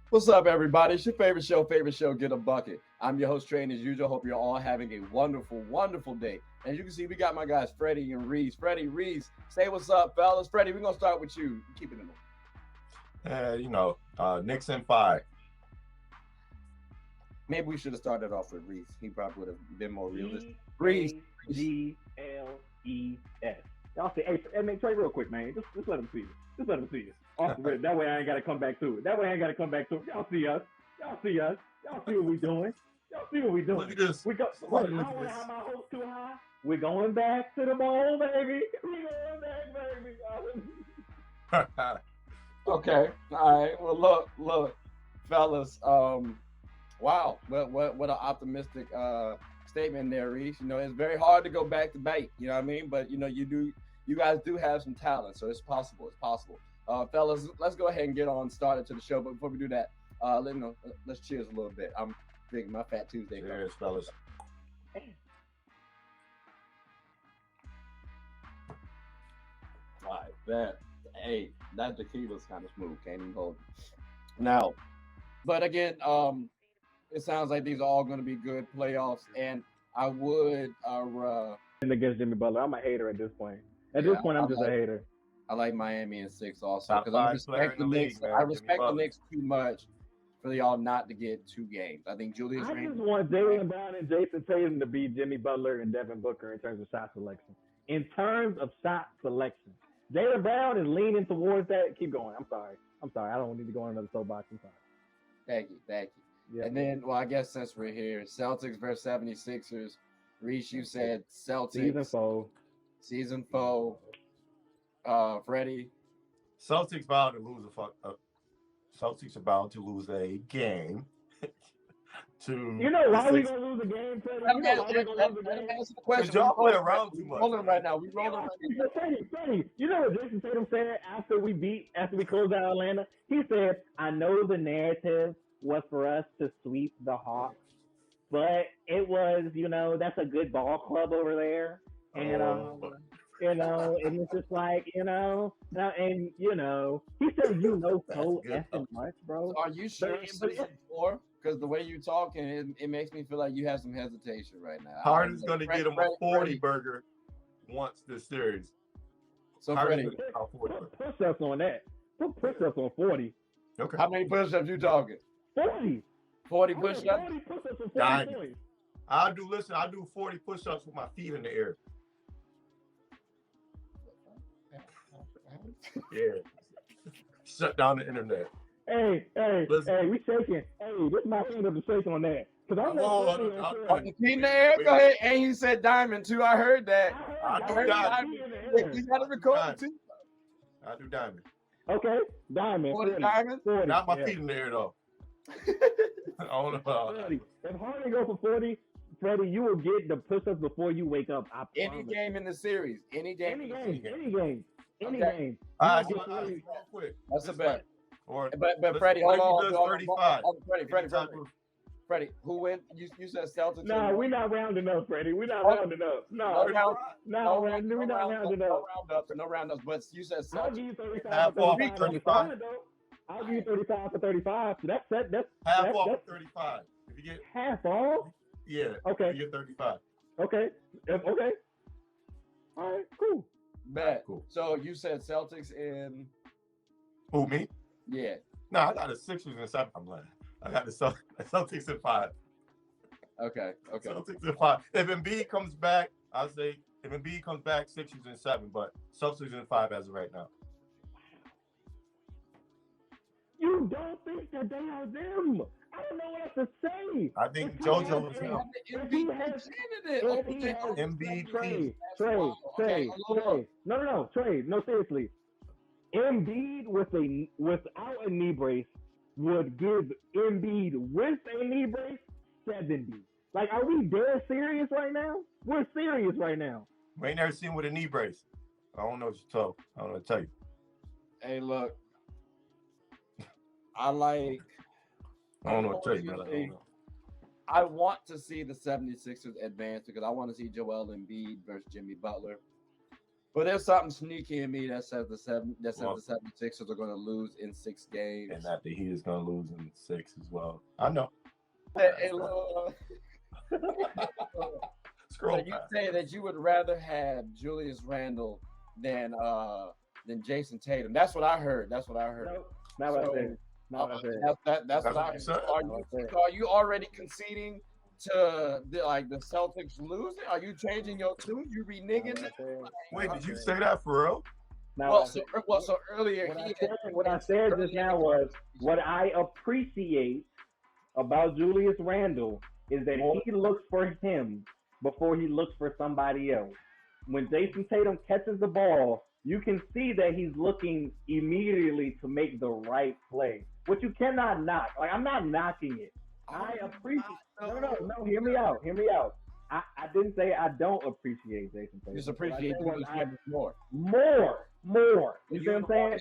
What's up, everybody? It's your favorite show, Get a Bucket. I'm your host, Train, as usual. Hope you're all having a wonderful day. As you can see, we got my guys, Freddie and Reese. Freddie, Reese, say what's up, fellas. Freddie, we're going to start with you. Keep it in order. Knicks in 5. Maybe we should have started off with Reese. He probably would have been more realistic. Reese. G-L-E-S. Y'all say, hey, man, Trey, real quick, man. Just let him see you. Just let him see you. That way I ain't got to come back to it. Y'all see us. Y'all see what we doing. Look at this. I don't want to have my hopes too high. We're going back to the ball, baby. We're going back, baby. Okay. All right. Well, look, fellas. Wow. What an optimistic statement there, Reese. You know, it's very hard to go back to back. You know what I mean? But you guys do have some talent, so it's possible. Fellas, let's go ahead and get on started to the show. But before we do that, let's cheers a little bit. I'm drinking my Fat Tuesday. Cheers, fellas. All right, that tequila's kind of smooth. Can't even hold it. Now, but again, it sounds like these are all going to be good playoffs, and I would against Jimmy Butler. I'm a hater at this point. At this point, I'm just a hater. I like Miami in 6 also because I respect the Knicks. I respect the Knicks too much for y'all not to get 2 games. I think Julius Randle. I just want Jaylen Brown and Jason Tatum to beat Jimmy Butler and Devin Booker in terms of shot selection. Jaylen Brown is leaning towards that. Keep going. I'm sorry. I don't need to go on another soapbox. I'm sorry. Thank you. Yeah. And then, well, I guess since we're here, Celtics versus 76ers. Reese, you said Celtics. Season 4. Freddie. Celtics about to lose a game. You know why we gonna lose a game, Freddie? Because y'all play around too much. Rolling right now. Freddie, you know what Jason Tatum said after we closed out Atlanta? He said, "I know the narrative was for us to sweep the Hawks, but it was, that's a good ball club over there, and and it's just like, he said, so effing much, bro." So are you sure it's season 4? Because the way you talk, and it makes me feel like you have some hesitation right now. Harden's going to get him a 40 burger once this series. So Freddie, put push-ups on that. Put push-ups on 40. Okay. How many push-ups you talking? 40. 40 push-ups? 40 push-ups on 40 points. I'll do 40 push-ups with my feet in the air. Yeah. Shut down the internet. Hey, we shaking. Hey, this is my hand up to shake on that. Because I'm not feet in the air. Go ahead. And he said diamond too. I heard that. I heard diamond. You got to record too. I do diamond. Okay, diamond. 40 diamond? 40. Not my feet in the air though. I don't know about that. If Harden go for 40, Freddie, you will get the push-ups before you wake up. Any game in the series. Any game. All right, real quick. That's a bet. But Freddie, hold on. 35. Freddie, who went? You said Celtics. No, we're not rounding up, Freddie. We're not rounding up. No, we're not round ups. But you said Celtics. I'll give you 35 for 35. I'll give you 35 for 35. So that's half off of 35. If you get half off. Yeah. Okay. You get 35. Okay. All right. Cool. Bet. Cool. So you said Celtics in. Who, me? Yeah. No, I got the Sixers in 7. I'm lying. I got the Celtics in 5. Okay. Celtics in 5. If Embiid comes back, I'll say if Embiid comes back, Sixers in 7. But Celtics in 5 as of right now. You don't think that they are them? I don't know what else to say. I think JoJo was him. Embiid. Trey. No, seriously. Embiid without a knee brace would give Embiid with a knee brace 70. Like, are we dead serious right now? We're serious right now. We ain't never seen with a knee brace. I don't know what you're talking. I don't know what to tell you. Hey, look. I like. I don't know what to tell you, man. I Unfortunately, don't know. I want to see the 76ers advance because I want to see Joel Embiid versus Jimmy Butler. But there's something sneaky in me that says the 76ers are going to lose in 6 games. And that the Heat is gonna lose in 6 as well. I know. Hey, look, Scroll so you past. say that you would rather have Julius Randle than Jason Tatum. That's what I heard. That's what I heard. Nope, not what I said. Not what I said. That's what I you heard. said? So are you already conceding to the Celtics losing? Are you changing your tune? You reneging? Not what I said. Wait, did you say that for real? Not Well, what I said. so earlier What I said just now was what I appreciate about Julius Randle is that he looks for him before he looks for somebody else. When Jason Tatum catches the ball, you can see that he's looking immediately to make the right play, which you cannot knock. Like, I'm not knocking it. I appreciate. No. Hear me out. I didn't say I don't appreciate Jason Tatum. Just appreciate Julius Randle more. More. You see what I'm saying?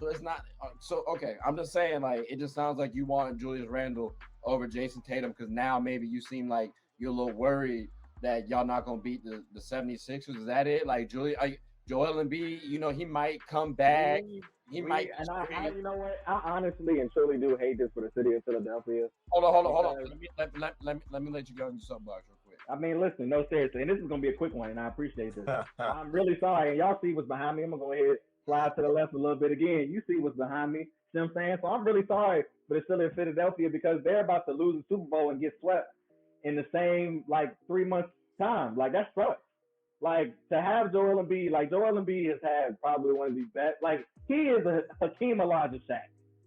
So it's not so okay. I'm just saying, like, it just sounds like you want Julius Randle over Jason Tatum because now maybe you seem like you're a little worried that y'all not gonna beat the 76ers. Is that it? Like Joel Embiid, he might come back. He might. And I, you know what? I honestly and truly do hate this for the city of Philadelphia. Hold on. Let me let you go into something real quick. I mean, listen, no, seriously, and this is gonna be a quick one, and I appreciate this. I'm really sorry, and y'all see what's behind me. I'm gonna go ahead, slide to the left a little bit again. You see what's behind me. See what I'm saying? So I'm really sorry for the city of Philadelphia because they're about to lose the Super Bowl and get swept in the same 3 months time. Like, that sucks. Like, to have Joel Embiid, Joel Embiid has had probably one of the best. Like, he is a Hakeem Olajuwon.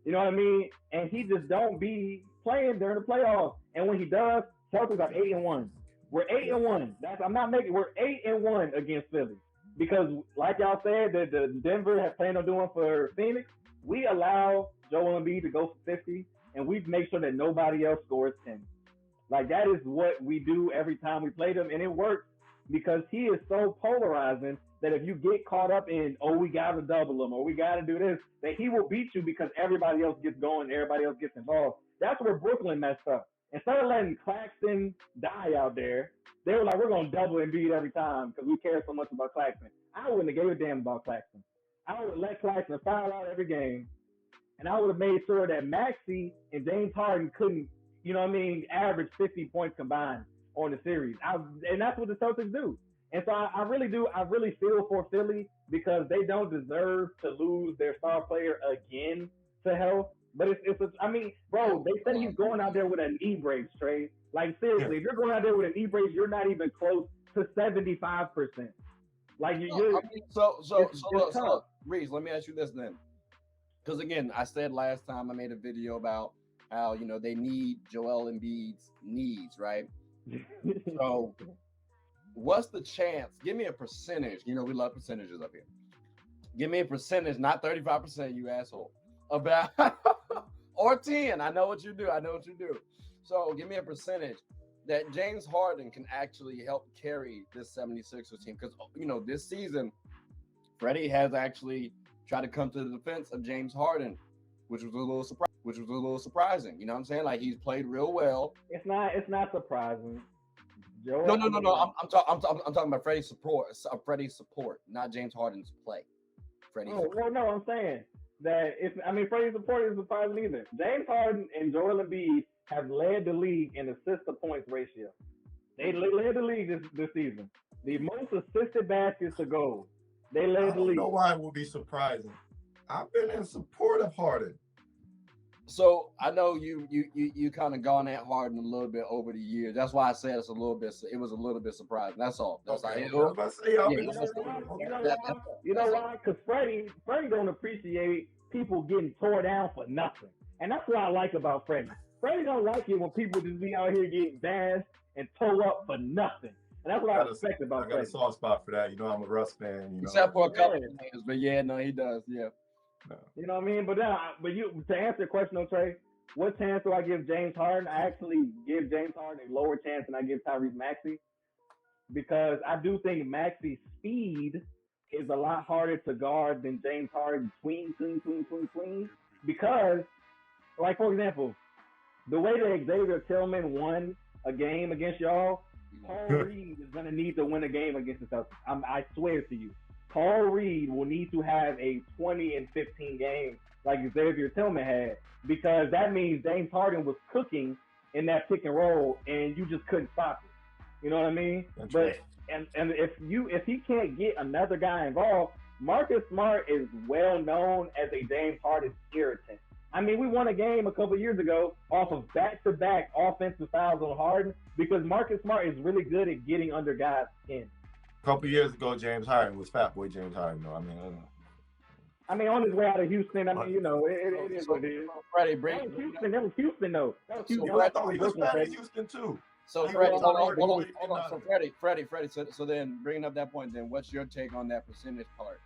You know what I mean? And he just don't be playing during the playoffs. And when he does, Celtics are 8-1. We're 8-1. We're 8-1 against Philly because, like y'all said, that the Denver has planned on doing for Phoenix. We allow Joel Embiid to go for 50, and we make sure that nobody else scores 10. Like, that is what we do every time we play them, and it works because he is so polarizing that if you get caught up in, we got to double him or we got to do this, that he will beat you because everybody else gets going, everybody else gets involved. That's where Brooklyn messed up. Instead of letting Claxton die out there, they were like, we're going to double Embiid every time because we care so much about Claxton. I wouldn't have gave a damn about Claxton. I would have let Claxton foul out every game, and I would have made sure that Maxey and James Harden couldn't, average 50 points combined on the series. And that's what the Celtics do. And so I really feel for Philly because they don't deserve to lose their star player again to health. But bro, they said he's going out there with a knee brace, Trey. Like, seriously, if you're going out there with a knee brace, you're not even close to 75%. Like, So, Reese, let me ask you this then. Because, again, I said last time I made a video about how, they need Joel Embiid's needs, right? So, what's the chance? Give me a percentage. We love percentages up here. Give me a percentage, not 35%, you asshole. About or 10. I know what you do. So give me a percentage that James Harden can actually help carry this 76ers team. Because, this season, Freddie has actually tried to come to the defense of James Harden, which was a little surprising. You know what I'm saying? Like, he's played real well. It's not surprising. No. I'm talking about Freddie's support, not James Harden's play. No, I'm saying that Freddie's support isn't surprising either. James Harden and Joel Embiid have led the league in assist to points ratio. They led the league this season. The most assisted baskets to goals. They led the league. I don't know why it would be surprising. I've been in support of Harden. So I know you kind of gone at Harden a little bit over the years. That's why I said it was a little bit surprising. That's all. That's okay. You know why? Because Freddie don't appreciate people getting tore down for nothing, and that's what I like about Freddie. Freddie don't like it when people just be out here getting bashed and tore up for nothing. And that's what I respect about Freddie. I got a soft spot for that. I'm a Russ fan. Except for a couple of things, but yeah, no, he does. Yeah. No. You know what I mean? But to answer the question, Trey, what chance do I give James Harden? I actually give James Harden a lower chance than I give Tyrese Maxey because I do think Maxey's speed is a lot harder to guard than James Harden's tween, because like for example, the way that Xavier Tillman won a game against y'all, Paul Reed is going to need to win a game against the Celtics. I swear to you. Paul Reed will need to have a 20 and 15 game like Xavier Tillman had, because that means James Harden was cooking in that pick and roll and you just couldn't stop it. You know what I mean? But and if he can't get another guy involved, Marcus Smart is well known as a James Harden irritant. I mean, we won a game a couple years ago off of back-to-back offensive fouls on Harden because Marcus Smart is really good at getting under guys' skin. A couple years ago, James Harden was Fat Boy James Harden, though. I mean, on his way out of Houston, I mean, you know, it is what it is. Freddie, That was Houston, though. That was Houston. I thought he was bad in Houston, too. So, Freddie, hold on. So, Freddie. So then, bringing up that point, then what's your take on that percentage part?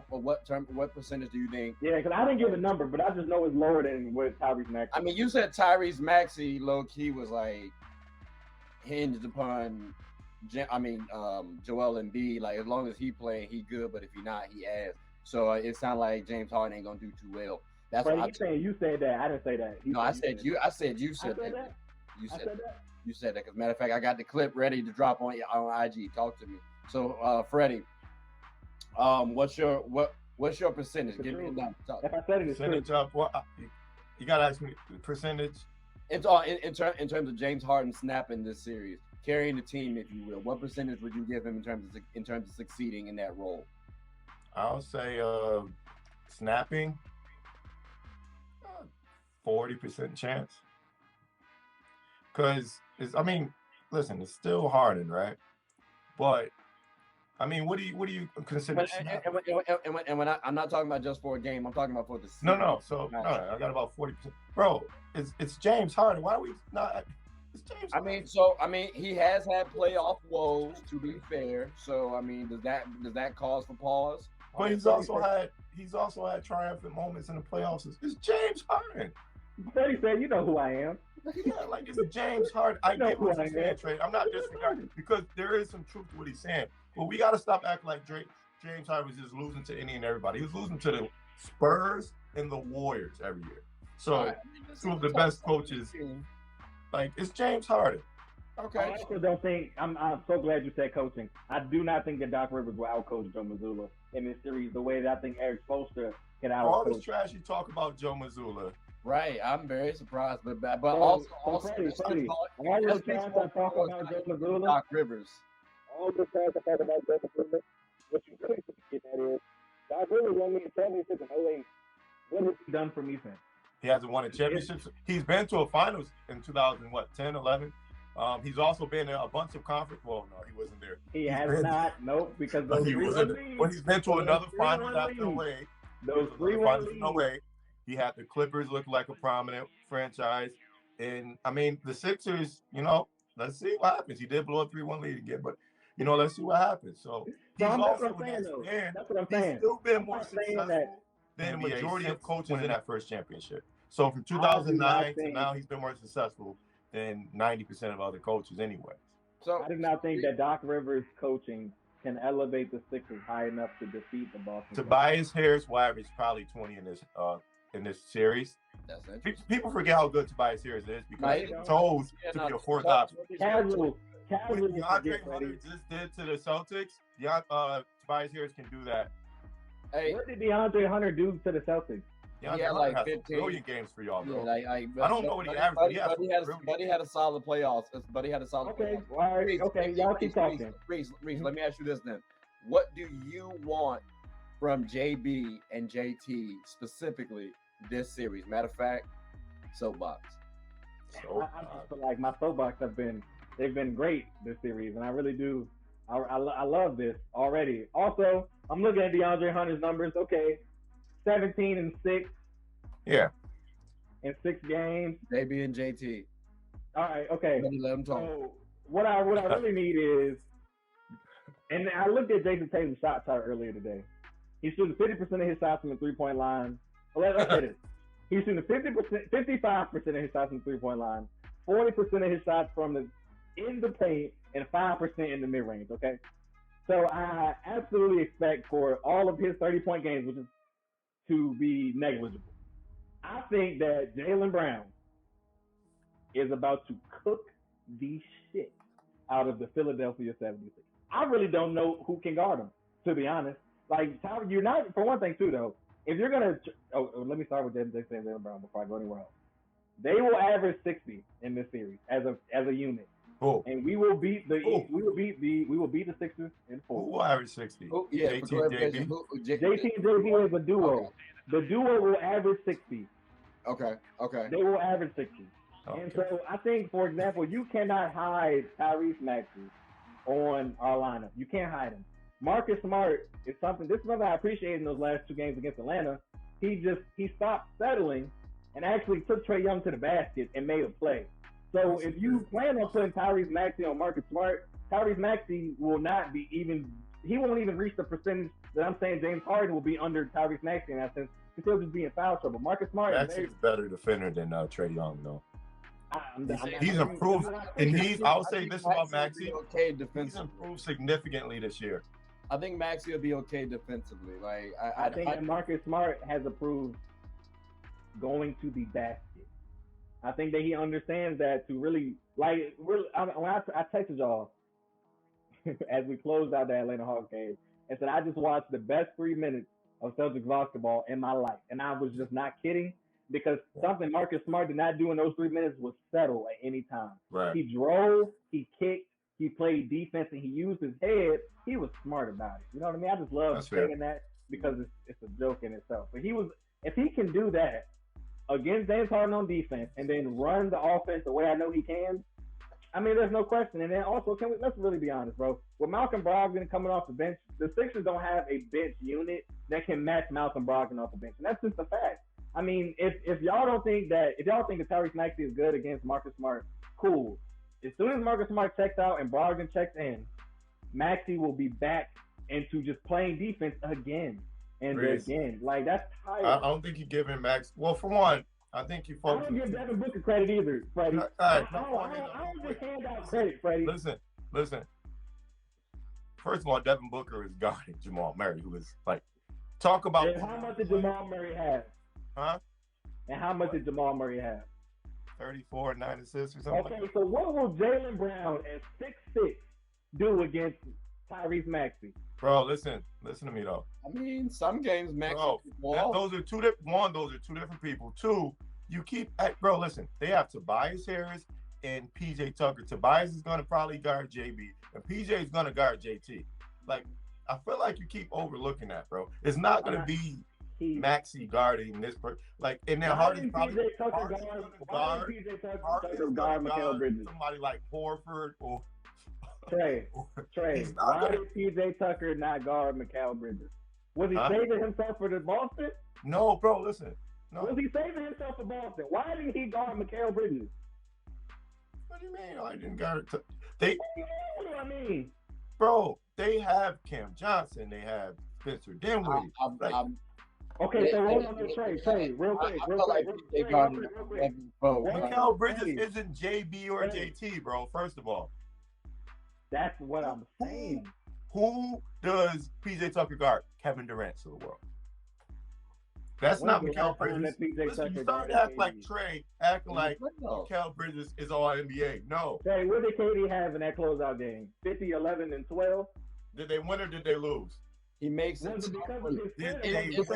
What percentage do you think? Yeah, because I didn't give a number, but I just know it's lower than what Tyrese Maxey. I mean, you said Tyrese Maxey low key was like hinged upon. Joel Embiid. Like as long as he playing, he good. But if he not, he ass. So it sounds like James Harden ain't gonna do too well. That's what I'm saying. You said that. I didn't say that. I said you said that. You said that. Because matter of fact, I got the clip ready to drop on IG. Talk to me. So, Freddie. What's your percentage? Give me a number. If I said it, it's percentage of what? You gotta ask me the percentage. It's all in terms of James Harden snapping this series, carrying the team, if you will. What percentage would you give him in terms of succeeding in that role? I'll say snapping 40% chance. Because listen, it's still Harden, right? But I mean, what do you consider? And when I'm not talking about just for a game, I'm talking about for the season. No. So I got about 40%. Bro, it's James Harden. Why are we not? It's James. I mean, he has had playoff woes. To be fair, so I mean, does that cause for pause? But he's also had triumphant moments in the playoffs. It's James Harden. Freddie said, "You know who I am." Yeah, like it's James Harden. I get what he's saying, Trey. I'm not disregarding because there is some truth to what he's saying. But we got to stop acting like James Harden was just losing to any and everybody. He was losing to the Spurs and the Warriors every year. So two of the best coaches. Like it's James Harden. Okay. I also don't think I'm so glad you said coaching. I do not think that Doc Rivers will outcoach Joe Mazzulla in this series the way that I think Eric Spoelstra can outcoach. All this trash you talk about Joe Mazzulla. Right, I'm very surprised, but also, Freddie, all the times I talk about Joe Mazzulla, Doc Rivers. All the times I talk about Joe Mazzulla, what you really forget that is Doc Rivers won me a championship in 08. What has he done for me since? He hasn't won a championship. He's been to a finals in 2010, 11. He's also been in a bunch of conference. Well, no, he wasn't there. He has not. Nope, because those he wasn't. When he's been to another finals after away. Those 3-1 leads. Away. He had the Clippers look like a prominent franchise, and I mean the Sixers. You know, let's see what happens. He did blow a 3-1 lead again, but you know, let's see what happens. So he's also that's what I'm saying. He's still been more successful than the majority of coaches in that first championship. So from 2009 to now, he's been more successful than 90% of other coaches anyway. So I do not think that Doc Rivers coaching can elevate the Sixers high enough to defeat the Boston. Tobias Harris will average probably 20 in this series. People forget how good Tobias Harris is because he's told to be a fourth option. Casual. What DeAndre Hunter just did to the Celtics, Tobias Harris can do that. Hey, what did DeAndre Hunter do to the Celtics? He had like 15 billion games for y'all, bro. Yeah, I don't know what he averaged. But he had a solid playoffs. But he had a solid. Okay, all right. Okay, y'all keep talking. Reese, let me ask you this then: what do you want from JB and JT specifically this series? Matter of fact, soapbox. I just feel like my soapbox they've been great this series, and I really do. I love this already. Also, I'm looking at DeAndre Hunter's numbers. Okay. 17-6. Yeah. In 6 games. JB and JT. All right. Okay. Let them talk. So what I really need is, and I looked at Jason Tatum's shot chart earlier today. He's shooting 50% of his shots from the 3-point line. Well, let's say this. He's shooting 55% of his shots from the 3-point line, 40% of his shots in the paint, and 5% in the mid range. Okay. So I absolutely expect for all of his 30-point games, which is to be negligible. I think that Jaylen Brown is about to cook the shit out of the Philadelphia 76ers. I really don't know who can guard him, to be honest. Like, you're not, for one thing, too, though, if you're going to, let me start with Jaylen Brown before I go anywhere else. They will average 60 in this series as a unit. Oh. And we will beat the Sixers in 4. Who will average 60? Oh, yeah, JT and JB? JT and JB is a duo. Okay. The duo will average 60. Okay. They will average 60. Okay. And so I think, for example, you cannot hide Tyrese Maxey on our lineup. You can't hide him. Marcus Smart is something. This is something I appreciated in those last 2 games against Atlanta. He stopped settling and actually took Trae Young to the basket and made a play. So if you plan on putting Tyrese Maxey on Marcus Smart, Tyrese Maxey will not be even. He won't even reach the percentage that I'm saying James Harden will be under Tyrese Maxey in that sense. He'll just be in foul trouble. Marcus Smart Maxey's a better defender than Trae Young, though. He's I'm improved, and I'll say this about Maxey. Okay, He's defensively. improved significantly this year. I think Maxey will be okay defensively. Like I think that Marcus Smart has improved going to the basket. I think that he understands that to really when I texted y'all as we closed out the Atlanta Hawks game and said I just watched the best 3 minutes of Celtics basketball in my life, and I was just not kidding. Because something Marcus Smart did not do in those 3 minutes was settle at any time. Right. He drove, he kicked, he played defense, and he used his head. He was smart about it. You know what I mean? I just love saying that because it's a joke in itself. But if he can do that against James Harden on defense and then run the offense the way I know he can, I mean, there's no question. And then also, let's really be honest, bro. With Malcolm Brogdon coming off the bench, the Sixers don't have a bench unit that can match Malcolm Brogdon off the bench. And that's just a fact. I mean, if y'all think that Tyrese Maxey is good against Marcus Smart, cool. As soon as Marcus Smart checks out and Brogdon checks in, Maxey will be back into just playing defense again and again. Like, that's tired. I don't think you're giving Max. Well, for one, I think you focus. I don't give Devin Booker credit either, Freddie. I don't just hand out credit, Freddie. Listen. First of all, Devin Booker is guarding Jamal Murray, who is like, talk about. And how much did Jamal Murray have? Huh? And how much did Jamal Murray have? 34, 9 assists or something. Okay, so what will Jaylen Brown at 6'6" do against Tyrese Maxey? Bro, listen to me though. I mean, some games Maxey. Those are two different. One, those are 2 different people. 2, you keep. Bro, listen. They have Tobias Harris and PJ Tucker. Tobias is gonna probably guard JB, and PJ is gonna guard JT. Like, I feel like you keep overlooking that, bro. It's not gonna be Maxey guarding this person. Like, and then Harden's probably guard Mikal Bridges. Somebody like Horford or Trey. Why did PJ Tucker not guard Mikal Bridges? Was he saving himself for the Boston? No, bro. Listen. No. Was he saving himself for Boston? Why didn't he guard Mikal Bridges? What do you mean? I didn't guard it. What do I mean? Bro, they have Cam Johnson. They have Spencer Dinwiddie. Okay, so hold on, Trey, real quick. Mikal Bridges isn't JB or JT, bro. First of all, that's what I'm saying. Who does PJ Tucker guard? Kevin Durant of the world. That's not Mikal Bridges. Listen, you started acting like Trey, acting like Mikal Bridges is all NBA. No. Trey, what did KD have in that closeout game? 50, 11, and 12? Did they win or did they lose? He makes it. Was it because of his Did foot? they Was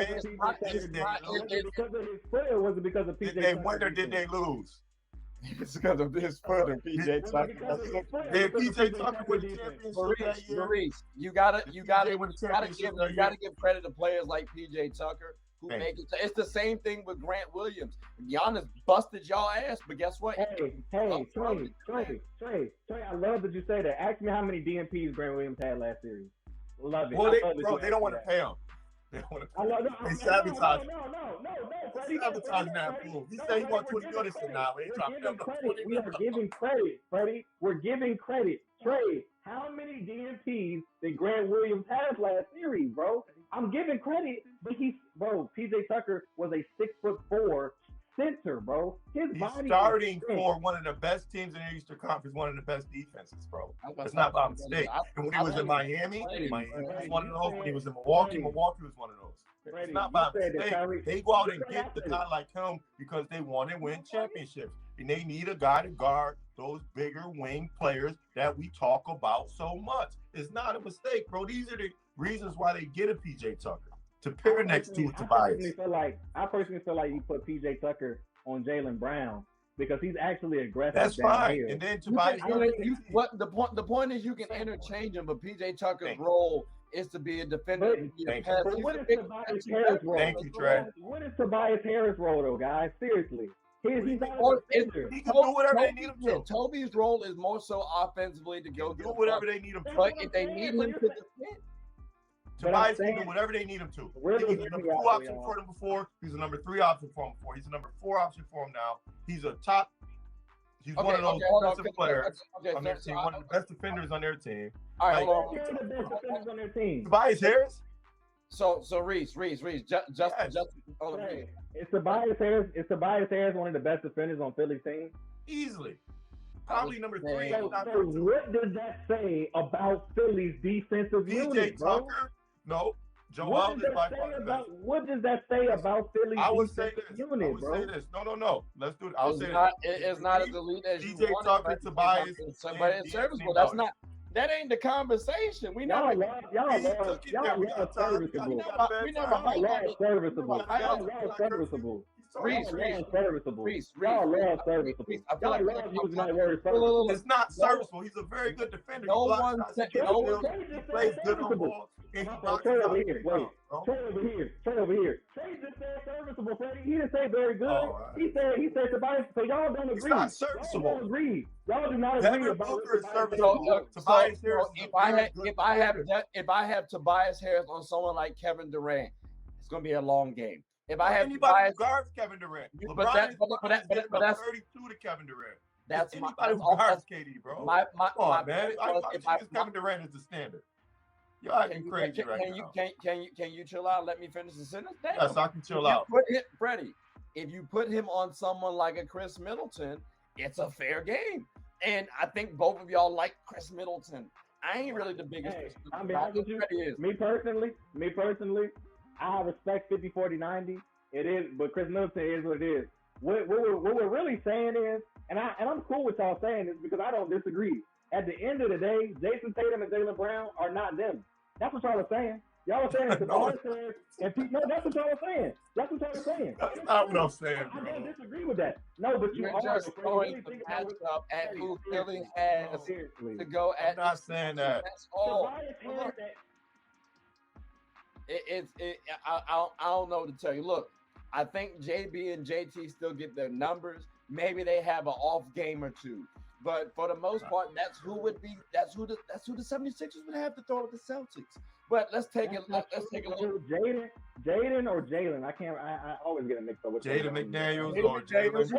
it because of his foot, or was it because of PJ? Did they win or did they lose? It's because of his foot and PJ Tucker. Did PJ Tucker win the championship that year? Maurice, you gotta give credit to players like PJ Tucker who make it. It's the same thing with Grant Williams. Giannis busted y'all ass, but guess what? Hey, Trey, I love that you say that. Ask me how many DMPs Grant Williams had last series. Love it. Well, they don't want to pay him. They sabotage. Freddie. Sabotaging that fool. He said he wants 20 million now. We are giving credit, Freddie. We're giving credit. Trey, how many DMPs did Grant Williams have last series, bro? I'm giving credit, but PJ Tucker was a 6'4" center, bro. He's starting for one of the best teams in the Eastern Conference, one of the best defenses, bro. It's not by mistake. And when he was in Miami was one of those. When he was in Milwaukee was one of those. It's not by mistake. They go out and get the guy like him because they want to win championships. And they need a guy to guard those bigger wing players that we talk about so much. It's not a mistake, bro. These are the reasons why they get a PJ Tucker to pair next to Tobias. I personally feel like you put PJ Tucker on Jaylen Brown because he's actually aggressive. That's fine. Here. And then Tobias. The point is you can interchange him, but PJ Tucker's role is to be a defender. But what is Tobias Harris' role? Thank you, Trey. What is Tobias Harris' role, though, guys? Seriously. He's not a defender. He can do whatever they need him to. Toby's role is more so offensively to go do whatever they need him to. But if they need him to defend, Tobias can do whatever they need him to. He was a number 2 option for them before. He's a number 3 option for him before. He's a number 4 option for him now. He's one of those offensive players on their team, one of the best defenders on their team. All right, hold on. The best defenders on their team. Tobias Harris? So Reese, just Is Tobias Harris one of the best defenders on Philly's team? Easily. Probably number 3. So what does that say about Philly's defensive unit, bro? Tucker? No. Joel is by far the best. What does that say about Philly's defensive unit, bro? I would say this. No. Let's do it. It's not as elite as you DJ Tucker, Tobias, but it's serviceable. That's not. That ain't the conversation. We never serviceable. Reese. It's not serviceable. He's a very good defender. He plays good on ball. And he knocks it out. Trey over here. Trey just said serviceable, Freddie. He didn't say very good. Right. He said Tobias. So y'all don't agree. It's not serviceable. Y'all don't agree. Y'all do not agree about If I have Tobias Harris on someone like Kevin Durant, it's gonna be a long game. If I have anybody who guards Kevin Durant, but that's 32 to Kevin Durant. That's anybody who guards KD, bro. Come on, man. Kevin Durant is the standard. Y'all acting crazy right now. Can you chill out? Let me finish the sentence. Damn. Yes, I can chill out. Freddie, if you put him on someone like a Chris Middleton, it's a fair game. And I think both of y'all like Chris Middleton. I ain't really the biggest. I'm be honest with you. Me personally, I respect 50, 40, 90. It is, but Chris Middleton is what it is. What we're really saying is, and I'm cool with y'all saying this because I don't disagree. At the end of the day, Jason Tatum and Jaylen Brown are not them. That's what y'all are saying. Y'all are saying Tobias Harris and Pete. No, that's what y'all are saying. That's what y'all are saying. That's not what I'm saying, bro. I don't disagree with that. No, but you're just throwing the matchup at who Philly has to go at. I'm not saying that. That's all. I don't know what to tell you. Look, I think JB and JT still get their numbers. Maybe they have an off game or two. But for the most part, that's who the 76ers would have to throw at the Celtics. But let's take a look. Jaden or Jalen. I always get it mixed up with Jaden McDaniels or Jalen.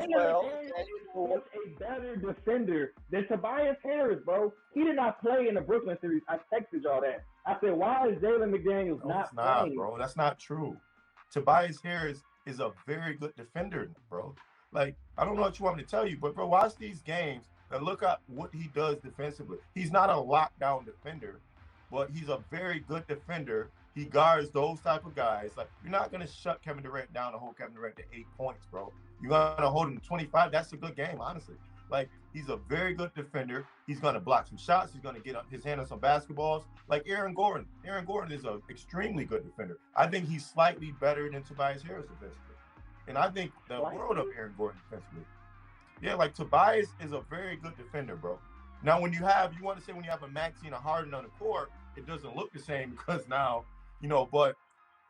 Was a better defender than Tobias Harris, bro. He did not play in the Brooklyn series. I texted y'all that. I said, why is Jalen McDaniels not playing? Bro. That's not true. Tobias Harris is a very good defender, bro. Like, I don't know what you want me to tell you, but bro, watch these games and look at what he does defensively. He's not a lockdown defender, but he's a very good defender. He guards those type of guys. Like, you're not going to shut Kevin Durant down and hold Kevin Durant to 8 points, bro. You're going to hold him to 25. That's a good game, honestly. Like, he's a very good defender. He's going to block some shots. He's going to get his hand on some basketballs. Like Aaron Gordon. Aaron Gordon is an extremely good defender. I think he's slightly better than Tobias Harris defensively. And I think the world of Aaron Gordon defensively. Yeah, like Tobias is a very good defender, bro. Now, when you have a Maxey and a Harden on the court, it doesn't look the same because now, but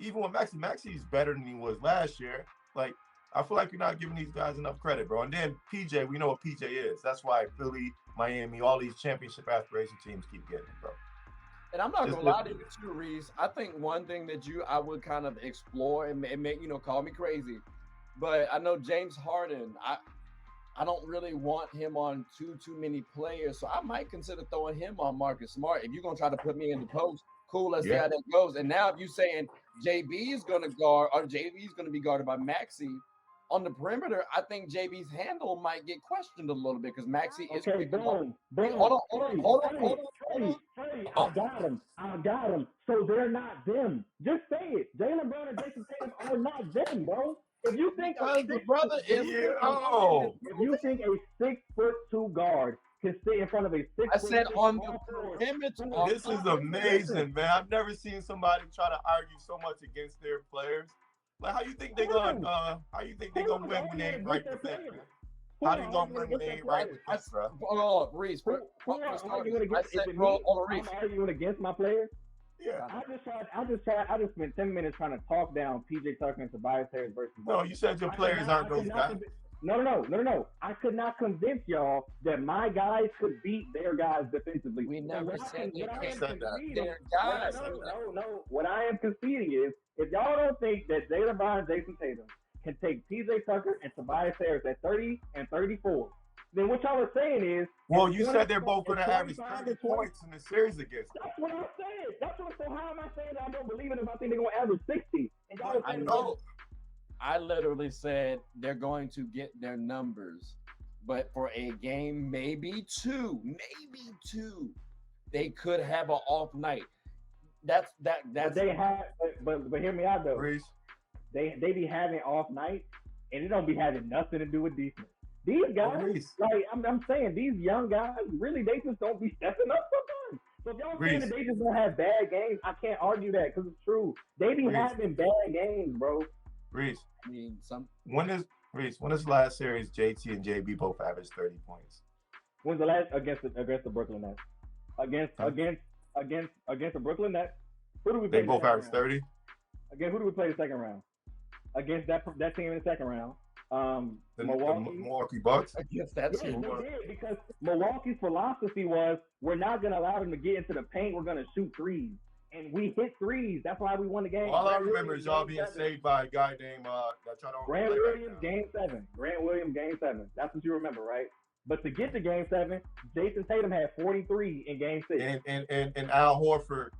even with Maxey's better than he was last year. Like, I feel like you're not giving these guys enough credit, bro. And then PJ, we know what PJ is. That's why Philly, Miami, all these championship aspiration teams keep getting it, bro. And I'm not gonna lie to you too, Reese. I think one thing that I would kind of explore and make, call me crazy, but I know James Harden, I don't really want him on too many players, so I might consider throwing him on Marcus Smart. If you're gonna try to put me in the post, cool, let's see how that goes. And now if you're saying JB is gonna guard, or JB is gonna be guarded by Maxey on the perimeter, I think JB's handle might get questioned a little bit because Maxey is Okay, boom. Hold on. I got him. So they're not them. Just say it. Jaylen Brown and Jason Tatum are not them, bro. If you think the brother is if you think a 6'2" guard can sit in front of a 6'. I said on the perimeter. This is amazing, man. I've never seen somebody try to argue so much against their players. Like, how you think they're gonna win when they ain't right with that? How they gonna win when they ain't right with that, bro? Hold on, Reese. I'm arguing against my players. Yeah. I just spent 10 minutes trying to talk down PJ Tucker and Tobias Harris versus. No, you said your players aren't those guys. No. I could not convince y'all that my guys could beat their guys defensively. We never said they can't said that. Their guys. No. What I am conceding is, if y'all don't think that Jaylen Brown and Jason Tatum can take PJ Tucker and Tobias Harris at 30 and 34, then what y'all are saying is, well, you said they're both going to average 30 points in the series against them. That's what I said. So how am I saying that I don't believe in them? I think they're going to average 60. And y'all I know. I literally said they're going to get their numbers, but for a game, maybe two, they could have an off night. That's. But they have, but hear me out though. Reese. They be having off nights, and it don't be having nothing to do with defense. These guys, like I'm saying, these young guys, really, they just don't be stepping up sometimes. So if y'all saying that they just don't have bad games, I can't argue that because it's true. They be having bad games, bro. Reese, I mean, when is the last series JT and JB both averaged 30 points? When's the last against the Brooklyn Nets? Against the Brooklyn Nets. Who do we play? They both averaged 30. Again, who do we play the second round? Against that team in the second round. The Milwaukee Bucks. I guess that's they did, because Milwaukee's philosophy was, we're not going to allow them to get into the paint. We're going to shoot threes, and we hit threes. That's why we won the game. All I remember is y'all being saved by a guy named that y'all don't. Grant Williams, Game 7. Grant Williams, Game 7. That's what you remember, right? But to get to Game 7, Jason Tatum had 43 in Game 6. And Al Horford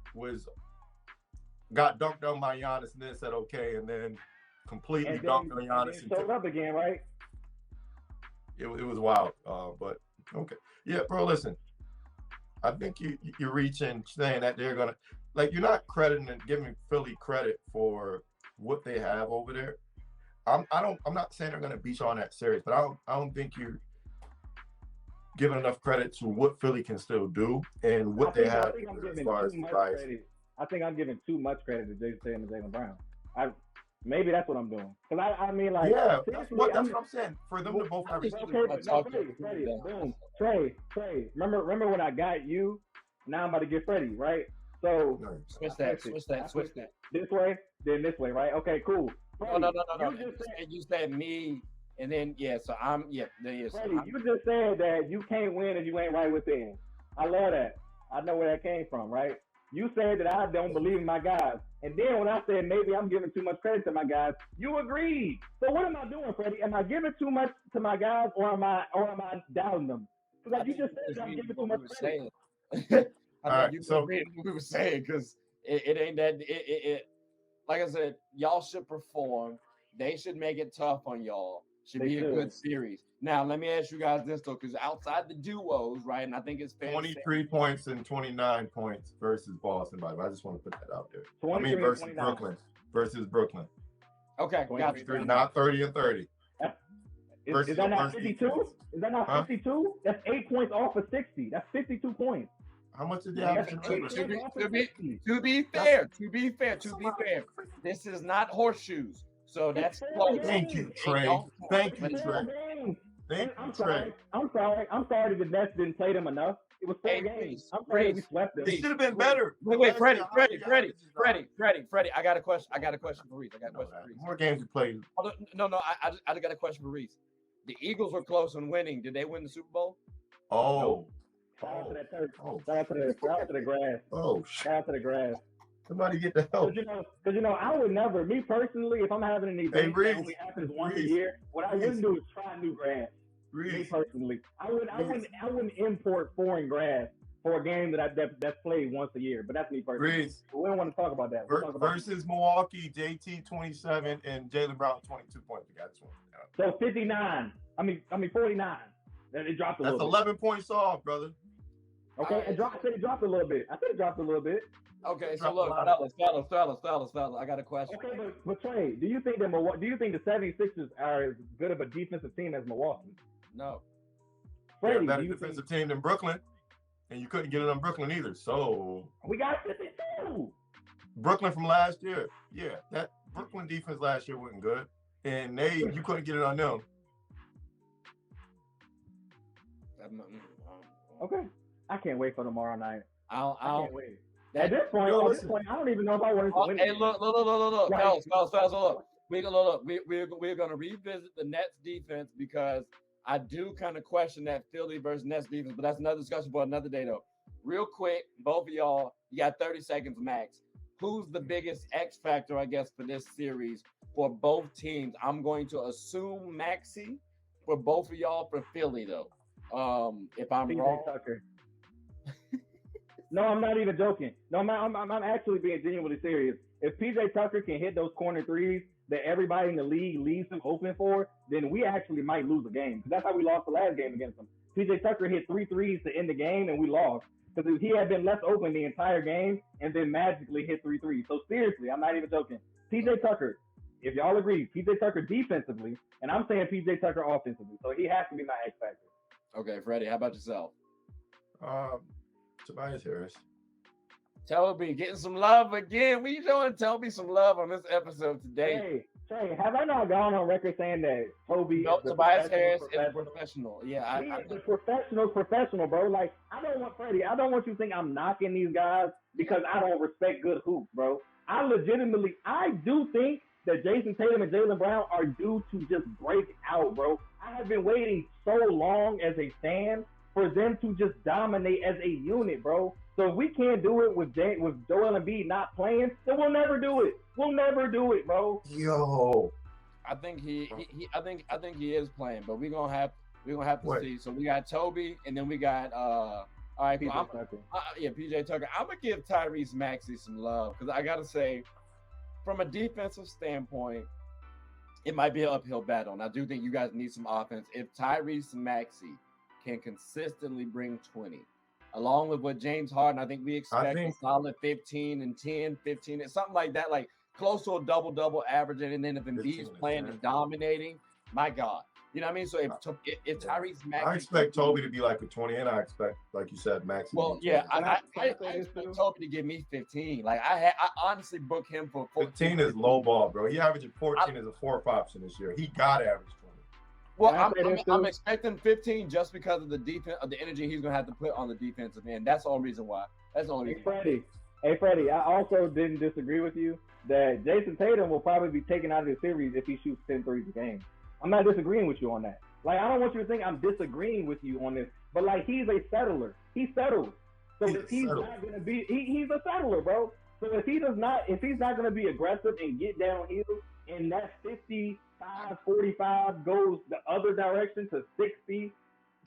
got dunked on by Giannis and then said okay, and then completely dunked on Giannis. And showed up again, right? It was wild, but okay. Yeah, bro, listen. I think you're reaching, saying that they're gonna, like, you're not crediting and giving Philly credit for what they have over there. I'm not saying they're gonna beat you on that series, but I don't think you're giving enough credit to what Philly can still do and what they have as far as size. I think I'm giving too much credit to Jason Tatum and Jaylen Brown. Maybe that's what I'm doing. Because I mean, like, yeah, that's what I'm saying. For them to both have Trey, remember when I got you? Now I'm about to get Freddie, right? So switch that. This way, then this way, right? Okay, cool. Freddie, no. You said me, and then so I'm Freddie, you just said that you can't win if you ain't right within. I love that. I know where that came from, right? You said that I don't believe in my guys. And then when I said maybe I'm giving too much credit to my guys, you agreed. So what am I doing, Freddie? Am I giving too much to my guys, or am I doubting them? Because like you just said, I'm giving too much credit. All right, so we were saying, because it ain't that. It like I said, y'all should perform. They should make it tough on y'all. Should be a good series. Now, let me ask you guys this, though, because outside the duos, right, and I think it's fair 23 points and 29 points versus Boston, by the way. I just want to put that out there. Versus Brooklyn. Okay, got you. Not 30 and 30. Is that not 52? Is that not 52? That's 8 points off of 60. That's 52 points. How much did they have to be fair, this is not horseshoes. So that's close. Thank you, Trey. I'm sorry that the Nets didn't play them enough. It was 4 games. I'm sorry we swept them. They should have been better. Wait, Freddie. I got a question. For Reese. More games to play. No. I got a question for Reese. The Eagles were close on winning. Did they win the Super Bowl? Oh. Shout out to that turf. Shout out to the grass. Oh, shout out to the grass. Somebody get the help. Because I would never, me personally, if I'm having an event that only happens once a year, what I wouldn't do is try new grass. Me personally, I wouldn't import foreign grass for a game that's played once a year. But that's me personally. Breeze. We don't want to talk about that. We'll talk about Versus Milwaukee, JT 27 and Jaylen Brown 22 points. So 59. I mean 49. It dropped a That's little 11 points off, brother. bit. Okay, it dropped a little bit. I said it dropped a little bit. Okay, so look, fellas, I got a question. Okay, but Trey, do you think the 76ers are as good of a defensive team as Milwaukee? No. They're Freddie, a better do you defensive team than Brooklyn, and you couldn't get it on Brooklyn either. So we got 52. Brooklyn from last year, yeah, that Brooklyn defense last year wasn't good, and you couldn't get it on them. Okay, I can't wait for tomorrow night. I can't wait. At this point, I don't even know if I want to win. Hey, look, fellas, look. We're gonna revisit the Nets defense because I do kind of question that Philly versus Nets defense, but that's another discussion for another day, though. Real quick, both of y'all, you got 30 seconds max. Who's the biggest X factor, I guess, for this series for both teams? I'm going to assume Maxey for both of y'all for Philly, though. If I'm wrong. Tucker. No, I'm not even joking. No, I'm actually being genuinely serious. If PJ Tucker can hit those corner threes that everybody in the league leaves him open for, then we actually might lose a game. That's how we lost the last game against him. PJ Tucker hit 3 threes to end the game, and we lost. Because he had been left open the entire game and then magically hit 3 threes. So seriously, I'm not even joking. PJ Tucker, if y'all agree, PJ Tucker defensively, and I'm saying PJ Tucker offensively. So he has to be my X factor. Okay, Freddie, how about yourself? Tobias Harris. Toby, getting some love again. What you doing? Tell me some love on this episode today. Hey, have I not gone on record saying that Toby? No, Tobias Harris is professional. Yeah, he is a professional, bro. Like, I don't want you to think I'm knocking these guys because I don't respect good hoops, bro. I do think that Jason Tatum and Jaylen Brown are due to just break out, bro. I have been waiting so long as a fan for them to just dominate as a unit, bro. So if we can't do it with Joel Embiid not playing, then we'll never do it. We'll never do it, bro. Yo, I think I think he is playing, but we're gonna have to see. So we got Toby, and then we got all right, PJ Tucker. PJ Tucker. I'm gonna give Tyrese Maxey some love because I gotta say, from a defensive standpoint, it might be an uphill battle, and I do think you guys need some offense. If Tyrese Maxey can consistently bring 20. Along with what James Harden, I think we expect a solid 15 and 10, 15, and something like that, like close to a double-double averaging. And then if Embiid's playing and domaminating, my God. You know what I mean? So if Tyrese Maxey... I expect Toby to be like a 20, and I expect, like you said, Maxey. Well, yeah, I expect Toby to give me 15. Like, I honestly book him for 14. 15 is low ball, bro. He averaged 14 as a 4 option this year. He got average 20. Well, I'm expecting 15 just because of the defense, of the energy he's gonna have to put on the defensive end. That's the only reason why. That's the only reason. Hey, Freddie, I also didn't disagree with you that Jason Tatum will probably be taken out of the series if he shoots 10 threes a game. I'm not disagreeing with you on that. Like, I don't want you to think I'm disagreeing with you on this, but like, he's a settler. He settles. So if he's not gonna be, he's a settler, bro. So if he's not gonna be aggressive and get downhill, and that 55, 45 goes the other direction to 60,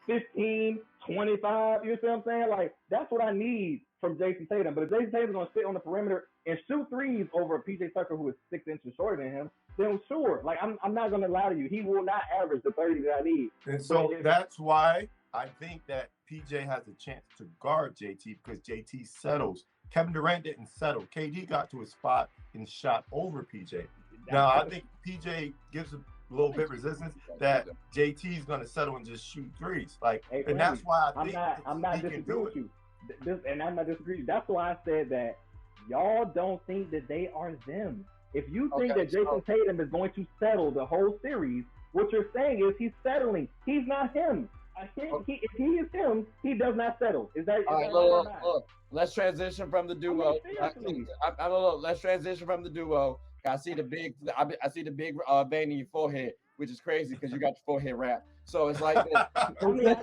15, 25. You know what I'm saying? Like, that's what I need from Jason Tatum. But if Jason Tatum's going to sit on the perimeter and shoot threes over PJ Tucker, who is 6 inches shorter than him, then sure. Like, I'm not going to lie to you. He will not average the 30 that I need. And so that's why I think that PJ has a chance to guard JT because JT settles. Kevin Durant didn't settle. KD got to his spot and shot over PJ. Now, I think PJ gives a little bit resistance that JT is going to settle and just shoot threes. Like, hey, and that's why I think I'm not disagreeing with you. And I'm not disagreeing. That's why I said that y'all don't think that they are them. If you think that Jason Tatum is going to settle the whole series, what you're saying is he's settling. He's not him. I think if he is him, he does not settle. Is that all right? Look. Let's transition from the duo. Let's transition from the duo. I see the big vein in your forehead. which is crazy because you got the forehead wrap. So it's like that. I mean, I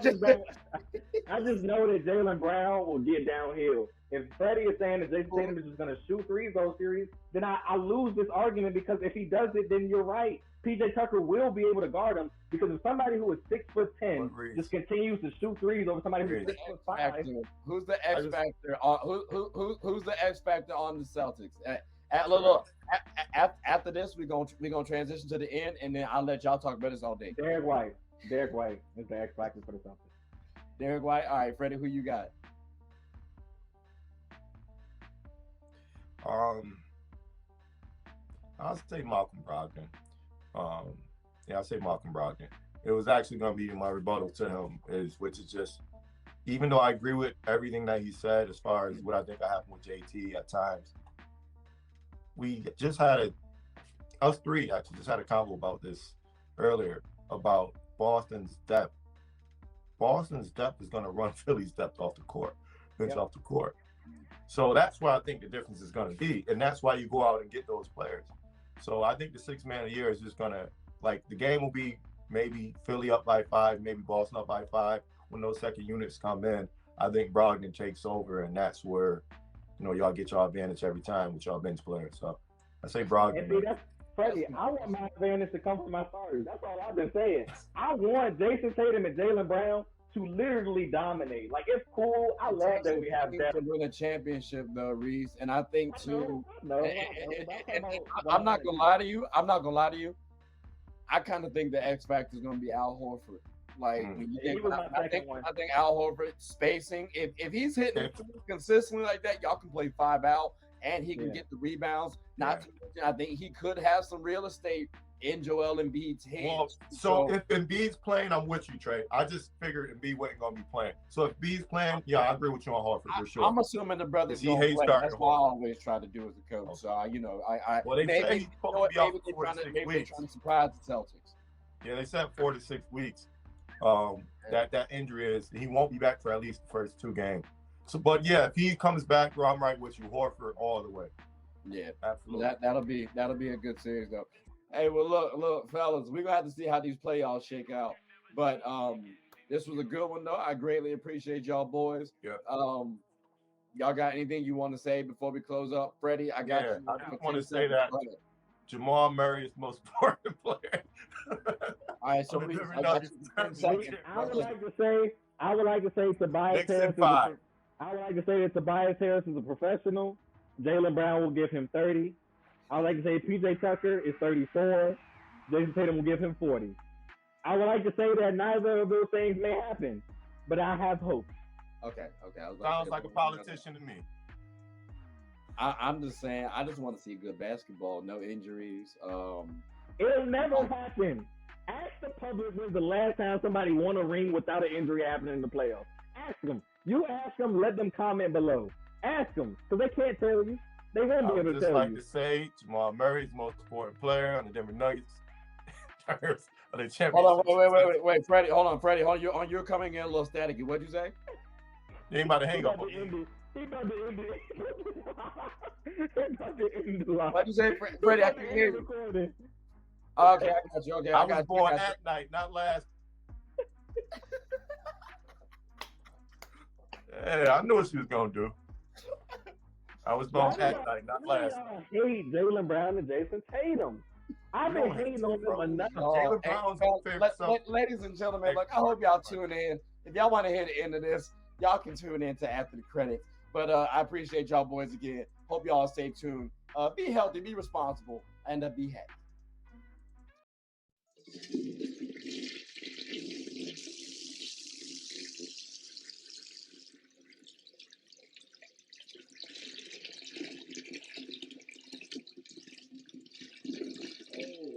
just know that Jaylen Brown will get downhill. If Freddie is saying that Jason Tatum is just going to shoot threes those series, then I lose this argument because if he does it, then you're right. PJ Tucker will be able to guard him because if somebody who is 6'10" just continues to shoot threes over somebody who's 6'5", who's the X factor? Who's the X factor on the Celtics? After this, we're gonna transition to the end, and then I'll let y'all talk about this all day. Derek White is the X factor for the Celtics. Derek White. All right, Freddie, who you got? I'll say Malcolm Brogdon. I'll say Malcolm Brogdon. It was actually going to be my rebuttal to him, which is just, even though I agree with everything that he said as far as what I think happened with JT at times, we just had us three actually just had a convo about this earlier about Boston's depth. Boston's depth is going to run Philly's depth off the court, off the court. So that's where I think the difference is going to be, and that's why you go out and get those players. So I think the sixth man of the year is just going to, like, the game will be maybe Philly up by 5, maybe Boston up by 5. When those second units come in, I think Brogdon takes over, and that's where, y'all get your advantage every time with y'all bench players. So I say Brogdon. And see, Freddie, I want my advantage to come from my starters. That's all I've been saying. I want Jason Tatum and Jaylen Brown to literally dominate. Like, it's cool. I love that we have that. To win a championship, though, Reese. And I think, too, I'm not going to lie to you. I kind of think the X factor is going to be Al Horford. Like, I think Al Horford spacing. If he's hitting consistently like that, y'all can play 5 out, and he can get the rebounds. Not to mention, I think he could have some real estate in Joel Embiid's hands. Well, so if Embiid's playing, I'm with you, Trey. I just figured Embiid wasn't going to be playing. So if Embiid's playing, I agree with you on Horford for sure. I'm assuming the brother's going to play. That's what I always try to do as a coach. So, well, they say he's supposed to be out for 4 to 6 weeks. They're trying to surprise the Celtics. Yeah, they said 4 to 6 weeks. That injury is, he won't be back for at least the first 2 games. So, but yeah, if he comes back, I'm right with you, Horford all the way. Yeah, absolutely. That'll be a good series though. Hey, well, look, fellas, we're gonna have to see how these playoffs shake out. But this was a good one though. I greatly appreciate y'all boys. Yeah. Y'all got anything you want to say before we close up? Freddie, I got you. I just want to say that Jamal Murray is the most important player. All right, so I would like to say Tobias Harris. I would like to say that Tobias Harris is a professional. Jaylen Brown will give him 30. I would like to say PJ Tucker is 34. Jason Tatum will give him 40. I would like to say that neither of those things may happen, but I have hope. Okay. Sounds like a politician to me. I'm just saying, I just want to see good basketball, no injuries. It'll never happen. Ask the public when's the last time somebody won a ring without an injury happening in the playoffs. Ask them. You ask them, let them comment below. Ask them, because they can't tell you. They won't be able to tell you. I would just like to say Jamal Murray's the most important player on the Denver Nuggets. Of the championship. Hold on, wait, Freddie. Hold on. You're coming in a little staticky. What'd you say? You ain't about to hang up on me. He about to end the line. What'd you say, Freddie? I can't hear you. Okay, I got you. Okay, I was born at night, not last. Yeah, I knew what she was gonna do. I was born at night, not last. I hate Jaylen Brown and Jason Tatum. I've been hating on them enough. Jaylen Brown's my favorite. Ladies and gentlemen, I hope y'all tune in. If y'all want to hear the end of this, y'all can tune in to after the credits. But I appreciate y'all boys again. Hope y'all stay tuned. Be healthy, be responsible, and be happy.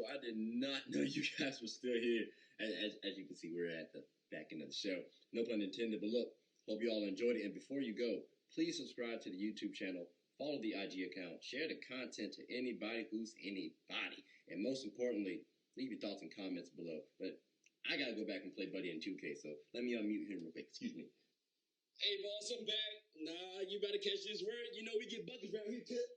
I did not know you guys were still here. As you can see, we're at the back end of the show. No pun intended, but look, hope you all enjoyed it. And before you go, please subscribe to the YouTube channel, follow the IG account, share the content to anybody who's anybody. And most importantly, leave your thoughts and comments below. But I got to go back and play Buddy in 2K, so let me unmute him real quick. Excuse me. Hey, boss, I'm back. Nah, you better catch this word. You know we get buckets around here, kid.